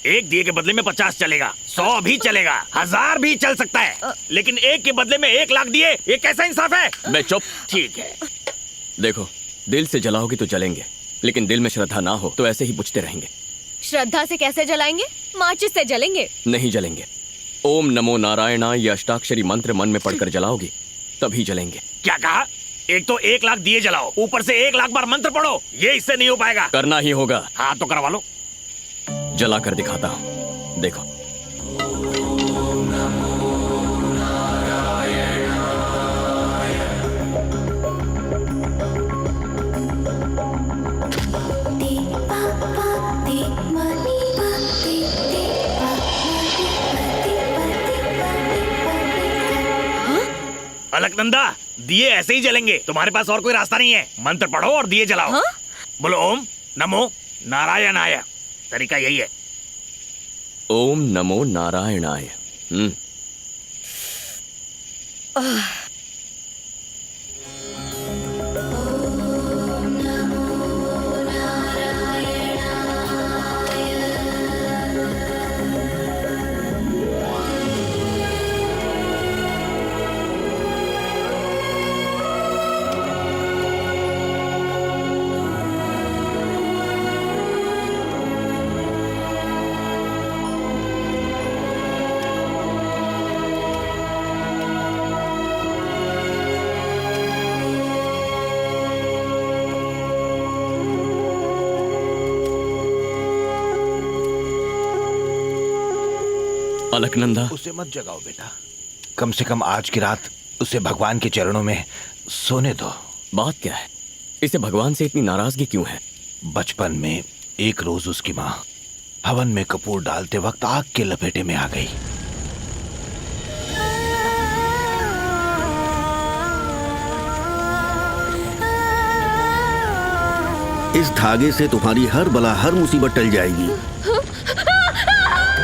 एक दिए के बदले में 50 चलेगा, 100 भी चलेगा, 1000 भी चल सकता है, लेकिन एक के बदले में 1 लाख दिए, ये कैसा इंसाफ है? मैं चुप। ठीक है। देखो, दिल से जलाओगे तो जलेंगे, लेकिन दिल में श्रद्धा ना हो तो ऐसे ही बुझते रहेंगे। श्रद्धा से कैसे जलाएंगे? माचिस से जलेंगे। नहीं जलेंगे। ओम नमो नारायणाय ये अष्टाक्षरी मंत्र मन में पढ़कर जलाओगी, तभी जलेंगे। क्या कहा? एक तो 1 लाख दिए जलाओ, ऊपर से 1 लाख बार मंत्र पढ़ो, ये इससे नहीं हो पाएगा। करना ही होगा। हाँ तो करवा लो। जला कर दिखाता हूँ, देखो। अलकनंदा, दिए ऐसे ही जलेंगे, तुम्हारे पास और कोई रास्ता नहीं है। मंत्र पढ़ो और दिए जलाओ। हाँ? बोलो ओम नमो नारायणाय। तरीका यही है। ओम नमो नारायणाय। अलकनंदा, उसे मत जगाओ बेटा, कम से कम आज की रात उसे भगवान के चरणों में सोने दो। बात क्या है? इसे भगवान से इतनी नाराजगी क्यों है? बचपन में एक रोज उसकी माँ हवन में कपूर डालते वक्त आग के लपेटे में आ गई। इस धागे से तुम्हारी हर बला हर मुसीबत टल जाएगी।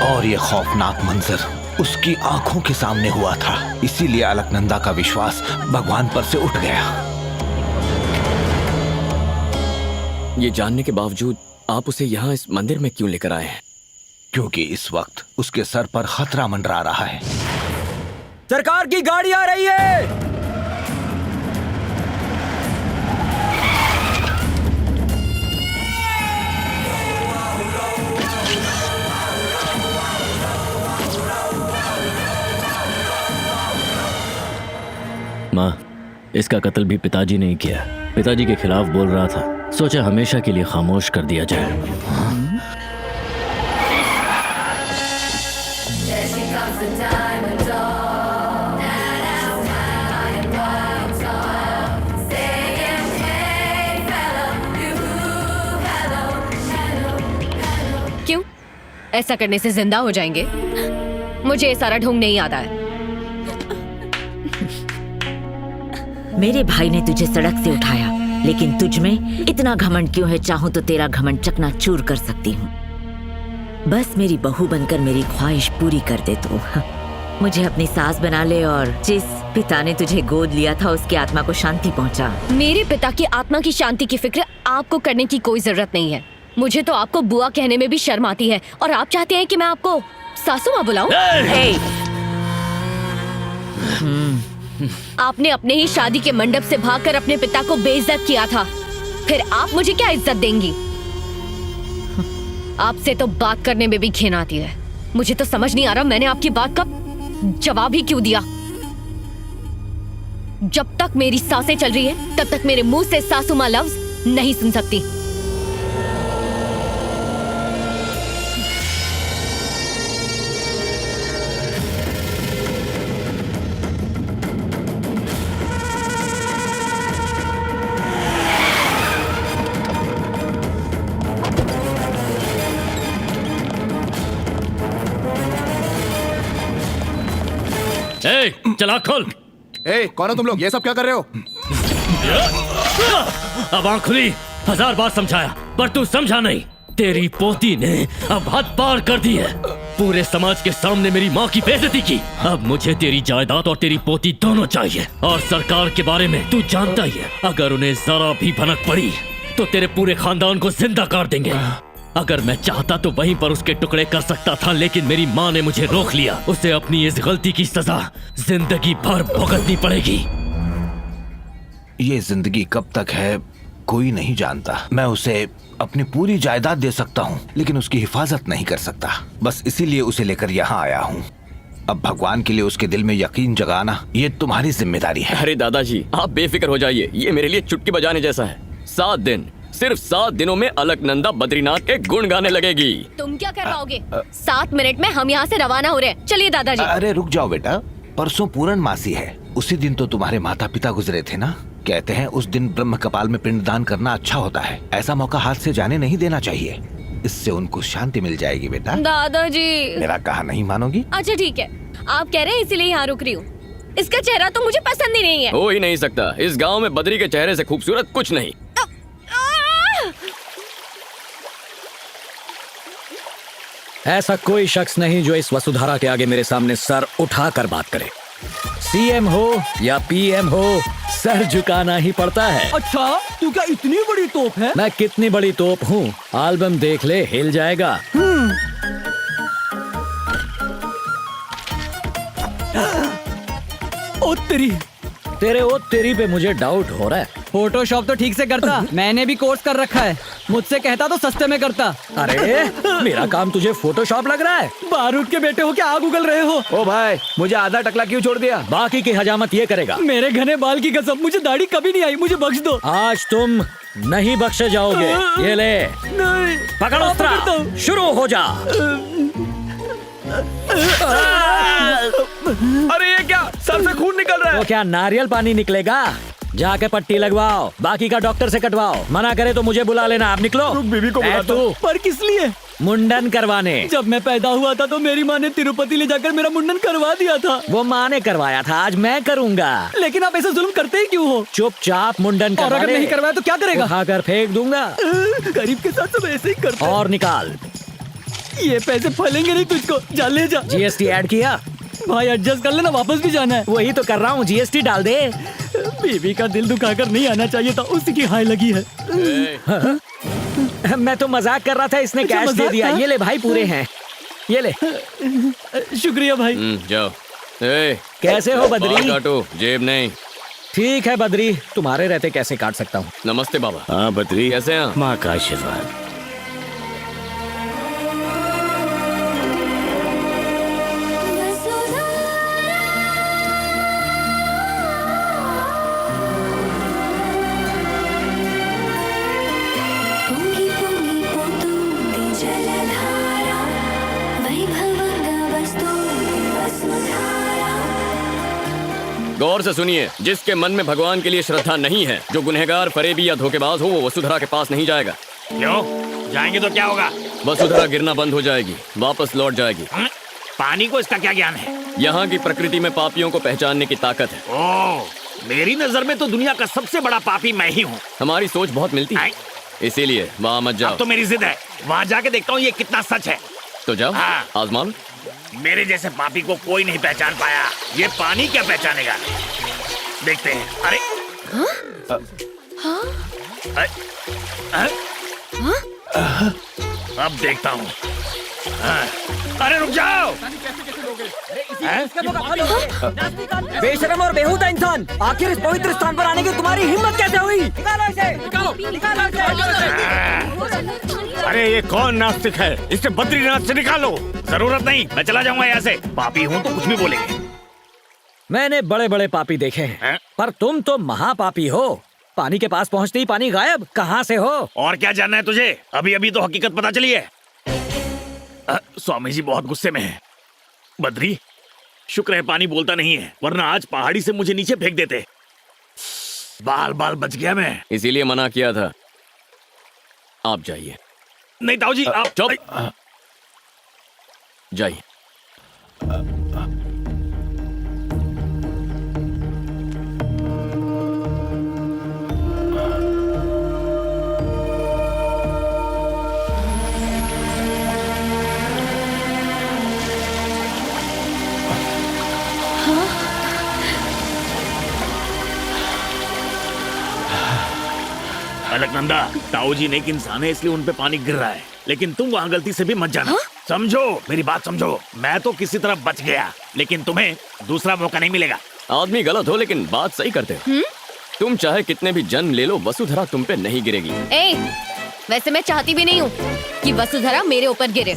और ये खौफनाक मंजर उसकी आंखों के सामने हुआ था, इसीलिए अलकनंदा का विश्वास भगवान पर से उठ गया। ये जानने के बावजूद आप उसे यहाँ इस मंदिर में क्यों लेकर आए हैं? क्योंकि इस वक्त उसके सर पर खतरा मंडरा रहा है। सरकार की गाड़ी आ रही है। माँ, इसका कत्ल भी पिताजी ने ही किया। पिताजी के खिलाफ बोल रहा था, सोचा हमेशा के लिए खामोश कर दिया जाए। क्यों? ऐसा करने से जिंदा हो जाएंगे? मुझे ये सारा ढोंग नहीं आता है। मेरे भाई ने तुझे सड़क से उठाया, लेकिन तुझ में इतना घमंड क्यों है? चाहूं तो तेरा घमंड चकनाचूर कर सकती हूँ। बस मेरी बहू बनकर मेरी ख्वाहिश पूरी कर दे तू। मुझे अपनी सास बना ले और जिस पिता ने तुझे गोद लिया था उसकी आत्मा को शांति पहुँचा। मेरे पिता की आत्मा की शांति की फिक्र आपको करने की कोई जरूरत नहीं है। मुझे तो आपको बुआ कहने में भी शर्म आती है, और आप चाहते हैं कि मैं आपको सासू माँ बुलाऊं? आपने अपने ही शादी के मंडप से भागकर अपने पिता को बेइज्जत किया था, फिर आप मुझे क्या इज्जत देंगी? आपसे तो बात करने में भी घिन आती है। मुझे तो समझ नहीं आ रहा मैंने आपकी बात का जवाब ही क्यों दिया। जब तक मेरी सांसें चल रही है तब तक मेरे मुंह से सासू माँ लफ्ज नहीं सुन सकती। चला खोल। कौन हो तुम लोग? ये सब क्या कर रहे हो? अब आँख खुली। 1000 बार समझाया पर तू समझा नहीं। तेरी पोती ने अब हद पार कर दी है। पूरे समाज के सामने मेरी माँ की बेइज्जती की। अब मुझे तेरी जायदाद और तेरी पोती दोनों चाहिए। और सरकार के बारे में तू जानता ही है, अगर उन्हें जरा भी भनक पड़ी तो तेरे पूरे खानदान को जिंदा कर देंगे। अगर मैं चाहता तो वहीं पर उसके टुकड़े कर सकता था, लेकिन मेरी माँ ने मुझे रोक लिया। उसे अपनी इस गलती की सजा जिंदगी भर भुगतनी पड़ेगी। ये जिंदगी कब तक है कोई नहीं जानता। मैं उसे अपनी पूरी जायदाद दे सकता हूँ, लेकिन उसकी हिफाजत नहीं कर सकता। बस इसीलिए उसे लेकर यहाँ आया हूँ। अब भगवान के लिए उसके दिल में यकीन जगाना ये तुम्हारी जिम्मेदारी है। अरे दादाजी, आप बेफिक्र हो जाइए, ये मेरे लिए चुटकी बजाने जैसा है। 7 दिन, सिर्फ 7 दिनों में अलकनंदा बद्रीनाथ के गुण गाने लगेगी। तुम क्या कर पाओगे? 7 मिनट में हम यहाँ से रवाना हो रहे हैं। चलिए दादाजी। अरे रुक जाओ बेटा, परसों पूर्णमासी है। उसी दिन तो तुम्हारे माता पिता गुजरे थे ना। कहते हैं उस दिन ब्रह्म कपाल में पिंडदान करना अच्छा होता है। ऐसा मौका हाथ से जाने नहीं देना चाहिए। इससे उनको शांति मिल जाएगी बेटा। दादाजी, मेरा कहा नहीं मानोगी? अच्छा ठीक है, आप कह रहे हैं इसीलिए यहाँ रुक रही हूँ। इसका चेहरा तो मुझे पसंद ही नहीं है। हो ही नहीं सकता। इस गांव में बद्री के चेहरे से खूबसूरत कुछ नहीं। ऐसा कोई शख्स नहीं जो इस वसुधारा के आगे मेरे सामने सर उठाकर बात करे। सीएम हो या पीएम हो, सर झुकाना ही पड़ता है। अच्छा, तू क्या इतनी बड़ी तोप है? मैं कितनी बड़ी तोप हूँ, एल्बम देख ले, हिल जाएगा। ओ तेरी, तेरे ओ तेरी पे मुझे डाउट हो रहा है। फोटोशॉप तो ठीक से करता। मैंने भी कोर्स कर रखा है। मुझसे कहता तो सस्ते में करता। अरे मेरा काम तुझे फोटोशॉप लग रहा है? बारूद के बेटे हो क्या आग उगल रहे हो? ओ भाई, मुझे आधा टकला क्यों छोड़ दिया? बाकी की हजामत ये करेगा। मेरे घने बाल की कसम, मुझे दाढ़ी कभी नहीं आई। मुझे बख्श दो। आज तुम नहीं बख्शे जाओगे। ये ले, नहीं, पकड़ अस्त्र, शुरू हो जा। अरे ये क्या, सर से खून निकल रहा है। तो क्या नारियल पानी निकलेगा? जाके पट्टी लगवाओ, बाकी का डॉक्टर से कटवाओ। मना करे तो मुझे बुला लेना। आप निकलो। बीबी को बुलाता हूं। पर किस लिए? मुंडन करवाने। जब मैं पैदा हुआ था तो मेरी माँ ने तिरुपति ले जाकर मेरा मुंडन करवा दिया था। वो माँ ने करवाया था, आज मैं करूँगा। लेकिन आप ऐसा जुल्म करते ही क्यों हो? चुपचाप मुंडन और करवा अगर ले। नहीं करवाया तो क्या करेगा? उठाकर फेंक दूंगा। गरीब के साथ सब ऐसे ही करते हैं। और निकाल। ये पैसे फलेंगे नहीं तुझको। जा ले जा। जीएसटी ऐड किया? भाई एडजस्ट कर लेना, वापस भी जाना है। वही तो कर रहा हूँ, जीएसटी डाल दे। बीवी का दिल दुखाकर नहीं आना चाहिए था, उसी की हाय लगी है। मैं तो मजाक कर रहा था, इसने अच्छा, कैश दे मजाक दिया। था? ये ले भाई, पूरे हैं, ये ले। शुक्रिया भाई। जाओ। ए, कैसे हो बाल बद्री? काटो, जेब नहीं। ठीक है बद्री, तुम्हारे रहते कैसे काट सकता हूँ। नमस्ते बाबा। हाँ बद्री, कैसे हैं? माँ का आशीर्वाद। गौर से सुनिए, जिसके मन में भगवान के लिए श्रद्धा नहीं है, जो गुनहगार, फरेबी या धोखेबाज हो, वो वसुधरा के पास नहीं जाएगा। क्यों? जाएंगे तो क्या होगा? वसुधरा गिरना बंद हो जाएगी, वापस लौट जाएगी। पानी को इसका क्या ज्ञान है? यहाँ की प्रकृति में पापियों को पहचानने की ताकत है। ओह, मेरी नजर में तो दुनिया का सबसे बड़ा पापी मैं ही हूँ। हमारी सोच बहुत मिलती है, इसीलिए वहाँ मत जाओ। अब तो मेरी जिद है, वहाँ जाके देखता हूँ ये कितना सच है। तो जाओ, हाँ। आजमा लो। मेरे जैसे पापी को कोई नहीं पहचान पाया, ये पानी क्या पहचानेगा? देखते हैं। अरे अब देखता हूँ। अरे रुक जाओ। बेशरम और बेहुदा इंसान, आखिर इस पवित्र स्थान पर आने की तुम्हारी हिम्मत कैसे हुई? निकालो इसे, निकालो इसे। अरे ये कौन नास्तिक है? इसे बद्रीनाथ से निकालो। जरूरत नहीं, मैं चला जाऊंगा यहाँ से। पापी हूँ तो कुछ भी बोलेंगे। मैंने बड़े बड़े पापी देखे हैं, पर तुम तो महापापी हो। पानी के पास पहुँचते ही पानी गायब। कहाँ से हो? और क्या जानना है तुझे? अभी अभी तो हकीकत पता चली है। स्वामी जी बहुत गुस्से में हैं। बद्री, शुक्र है पानी बोलता नहीं है, वरना आज पहाड़ी से मुझे नीचे फेंक देते। बाल बाल बच गया मैं। इसीलिए मना किया था। आप जाइए। नहीं ताऊ जी, आप चुप। जाइए। अलकनंदा, ताऊ जी नेक इंसान है, इसलिए उन पे पानी गिर रहा है। लेकिन तुम वहाँ गलती से भी मत जाना। समझो, मेरी बात समझो। मैं तो किसी तरह बच गया, लेकिन तुम्हें दूसरा मौका नहीं मिलेगा। आदमी गलत हो लेकिन बात सही करते हो। तुम चाहे कितने भी जन्म ले लो, वसुधरा तुम पे नहीं गिरेगी। ए, वैसे मैं चाहती भी नहीं हूँ कि वसुधरा मेरे ऊपर गिरे।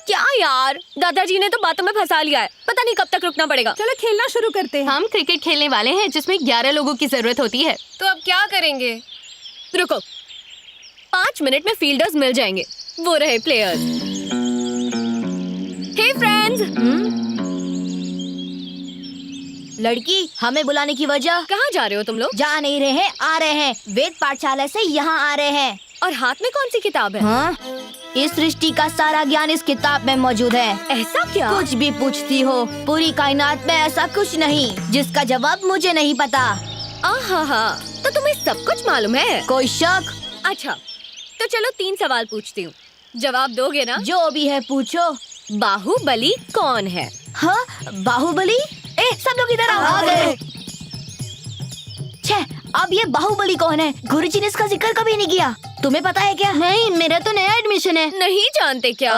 क्या यार, दादाजी ने तो बातों में फंसा लिया है। पता नहीं कब तक रुकना पड़ेगा। चलो खेलना शुरू करते हैं। हम क्रिकेट खेलने वाले हैं जिसमें 11 लोगों की जरूरत होती है। तो अब क्या करेंगे? रुको, 5 मिनट में फील्डर्स मिल जाएंगे। वो रहे प्लेयर्स। हे फ्रेंड्स। लड़की, हमें बुलाने की वजह? कहाँ जा रहे हो तुम लोग? जा नहीं रहे हैं, आ रहे हैं। वेद पाठशाला से यहाँ आ रहे हैं। और हाथ में कौन सी किताब है? हाँ? इस सृष्टि का सारा ज्ञान इस किताब में मौजूद है। ऐसा क्या? कुछ भी पूछती हो, पूरी कायनात में ऐसा कुछ नहीं जिसका जवाब मुझे नहीं पता। आहा, तो तुम्हें सब कुछ मालूम है? कोई शक? अच्छा, तो चलो 3 सवाल पूछती हूँ, जवाब दोगे ना? जो भी है पूछो। बाहुबली कौन है? हाँ, बाहुबली? सब लोग इधर आओ। आ गए। छे, अब ये बाहुबली कौन है? गुरुजी ने इसका जिक्र कभी नहीं किया। तुम्हें पता है क्या? नहीं, मेरा तो नया एडमिशन है। नहीं जानते क्या?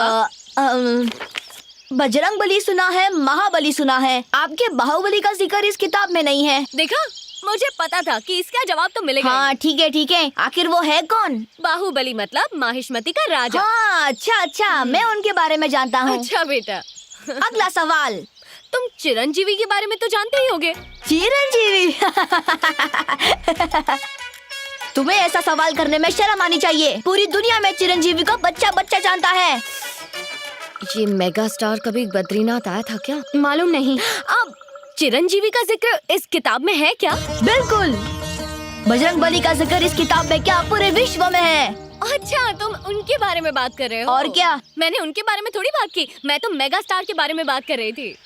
बजरंग बली सुना है, महाबली सुना है। आपके बाहुबली का जिक्र इस किताब में नहीं है। देखा, मुझे पता था कि इसका जवाब तो मिलेगा। हाँ ठीक है ठीक है। आखिर वो है कौन? बाहुबली मतलब माहिष्मति का राजा। हाँ अच्छा, मैं उनके बारे में जानता हूँ। अच्छा बेटा। अगला सवाल। तुम चिरंजीवी के बारे में तो जानते ही होगे। चिरंजीवी? तुम्हें ऐसा सवाल करने में शर्म आनी चाहिए। पूरी दुनिया में चिरंजीवी को बच्चा बच्चा जानता है। ये मेगा स्टार कभी बद्रीनाथ आया था क्या? मालूम नहीं। अब चिरंजीवी का जिक्र इस किताब में है क्या? बिल्कुल। बजरंग बली का जिक्र इस किताब में क्या पूरे विश्व में है। अच्छा, तुम उनके बारे में बात कर रहे हो? और क्या? मैंने उनके बारे में थोड़ी बात की, मैं तो मेगा स्टार के बारे में बात कर रही थी।